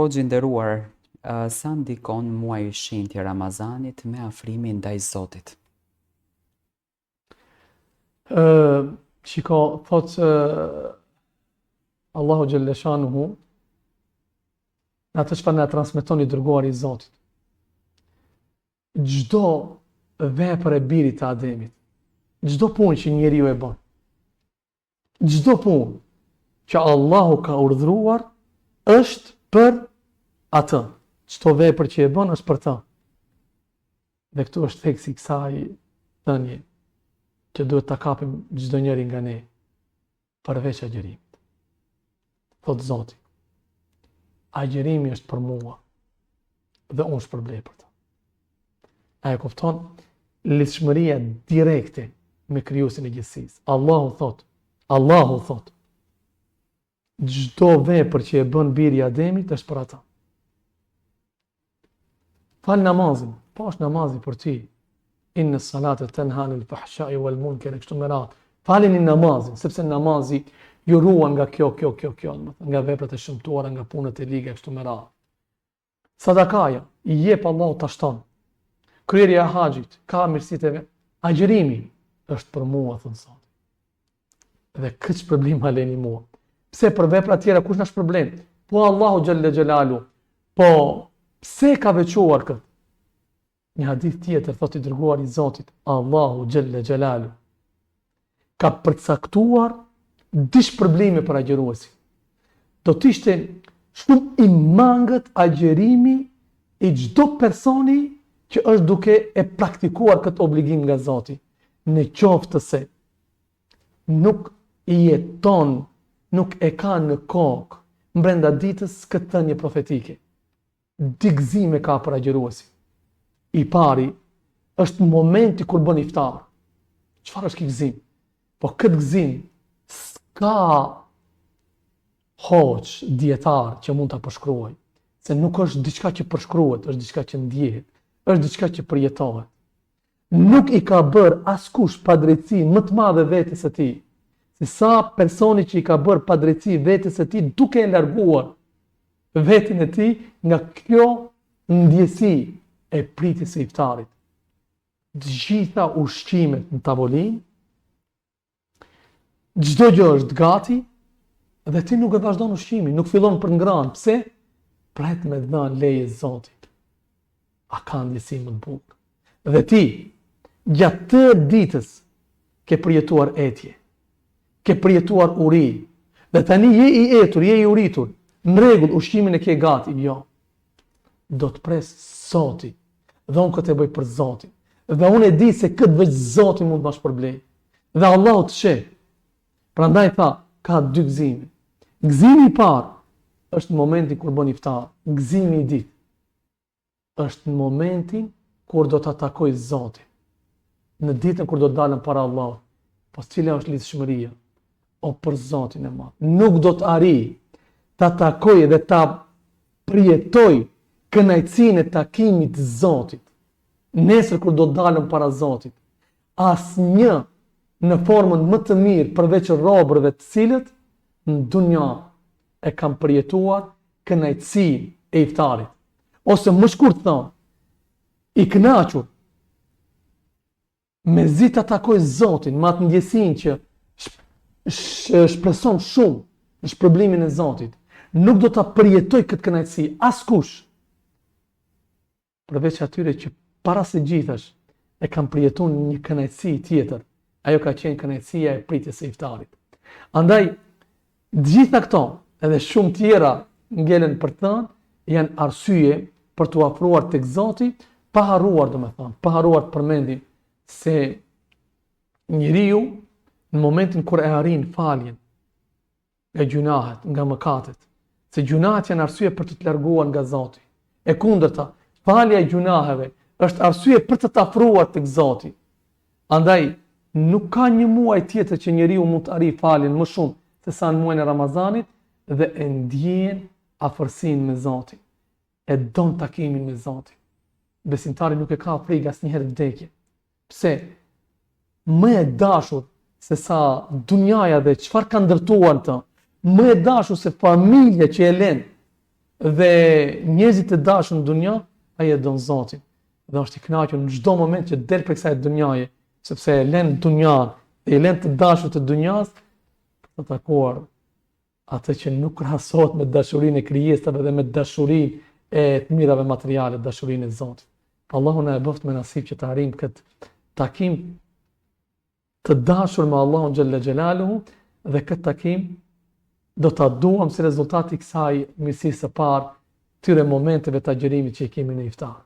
Hoxhë i nderuar, sa ndikon muaji i shenjtë i Ramazanit me afrimin ndaj Zotit? Shiko, thot Allahu xhelle shanuhu, në atë çfarë na transmeton i dërguari i Zotit. Çdo vepër e birit të Ademit, çdo punë që njeriu e bën, çdo punë që Allahu ka urdhëruar është për atë. Çdo vepër që e bën është për të. Dhe këtu është theksi i kësaj thënie që duhet ta kapim çdo njeri nga ne, përveç agjerimit. Thot Zoti, agjerimi është për mua dhe unë shpërblej për të. A e kupton? Lidhshmëria direkte me krijuesin e gjithësisë. Allahu thot, çdo vepër që e bën biri i Ademit është për ata. Fal namazin, po është namazi për ty. Inna salata tanha anil fahsha'i wal munkari, kështu me radhë. Faleni namazin, sepse namazi ju ruan nga kjo, nga veprat e shëmtuara, nga punët e liga, kështu me radhë. Sadakaja, i jep Allahu ta shton. Kryerja e haxhit, ka mirësitë e vet. Agjerimi është për mua, thon Zoti. Dhe këtë shpërblim ma leni mua. Pse për vepra tjera kush na shpërblen? Po Allahu xhalla xhelalu. Po pse ka veçuar këtë? Një hadith tjetër thot i dërguar i Zotit, Allahu xhalla xhelalu ka përcaktuar di shpërblime për agjeruesin. Do të ishte shumë i mangët agjerimi i çdo personi që është duke e praktikuar këtë obligim nga Zoti. Në qoftë se nuk i jeton, nuk e ka në kokë brenda ditës këtë thënie profetike. Dy gëzime ka për agjeruesin. I pari është momenti kur bën iftar. Çfarë është ky gëzim? Po këtë gëzim s'ka hoç dietar që mund ta përshkruaj, se nuk është diçka që përshkruhet, është diçka që ndjehet, është diçka që përjetohet. Nuk i ka bërë askush padrejtësi më të madhe vetes së tij, se sa personi që i ka bërë padrejtësi vetes së tij duke e larguar veten e tij nga kjo ndjesi e pritjes së iftarit. Të gjitha ushqimet në tavolinë, çdo gjë është gati dhe ti nuk e vazhdon ushqimin, nuk fillon për ngrënë. Pse? Pret me dhënë leje Zotit. A ka ndjesi më të bukur? Dhe ti gjatë të ditës ke përjetuar etje, ke përjetuar uri, dhe tani je i etur, je i uritur, në rregull, ushqimin e ke gati, jo. Do të pres Zoti, dhe unë këtë e bëj për Zotin, dhe unë e di se këtë veç Zoti mund të ma shpërblej, dhe Allahu të sheh. Prandaj tha, ka dy gëzime. Gëzimi i parë është në momentin kur bën iftar, gëzimi i dytë është në momentin kur do ta takoj Zotin. Në ditën kur do të dalën para Allahut. Po cila është lidhshmëria? O për Zotin e madh. Nuk do të arri ta takoj dhe ta përjetoj kënaqësinë e takimit të Zotit. Nesër kur do të dalën para Zotit, asnjë në formën më të mirë përveç robërve të cilët në dunja e kam përjetuar kënaqësinë e iftarit. Ose më shkurt thon, i kënaqur me zi ta takoj Zotin, me atë ndjesinë që shpreson shumë në shpërblimin e Zotit, nuk do ta përjetoj këtë kënaqësi askush. Përveç atyre që para së gjithash e kam përjetuar një kënaqësi tjetër. Ajo ka qenë kënaqësia e pritjes së iftarit. Andaj, gjitha këto, edhe shumë tjera ngelen për thënë, janë arsye për të afruar tek Zoti, pa harruar, domethënë, pa harruar të përmendim se njeriu në momentin kur e arrin faljen nga gjunahet, nga mëkatet, se gjunahet janë arsye për të larguar nga Zoti. E kundërta, falja e gjunaheve është arsye për të afruar tek Zoti. Andaj, nuk ka një muaj tjetër që njeriu mund të arrijë faljen më shumë se sa në muajin e Ramazanit dhe e ndjen afërsinë me Zotin. E don takimin me Zotin. Besimtari nuk e ka frikë asnjëherë vdekje. Pse? Më e dashur se sa dunjaja dhe çfarë ka ndërtuar të, më e dashur se familja që e lën, dhe njerëzit e dashur në dunja, ai e don Zotin. Dhe është i kënaqur në çdo moment që del prej kësaj dunjaje, sepse e lën dunjan dhe e lën të dashur të dunjas për të takuar atë që nuk krahasohet me dashurinë e krijesave dhe me dashurinë e të mirave materiale, dashurinë e Zotit. Allahu na e bëft me nasib që të arrijmë këtë takim të dashur me Allahun xhalla xhelaluhu dhe këtë takim do ta duam si rezultat i kësaj mirësisë së parë, këtyre momenteve të agjerimit që i kemi në iftar.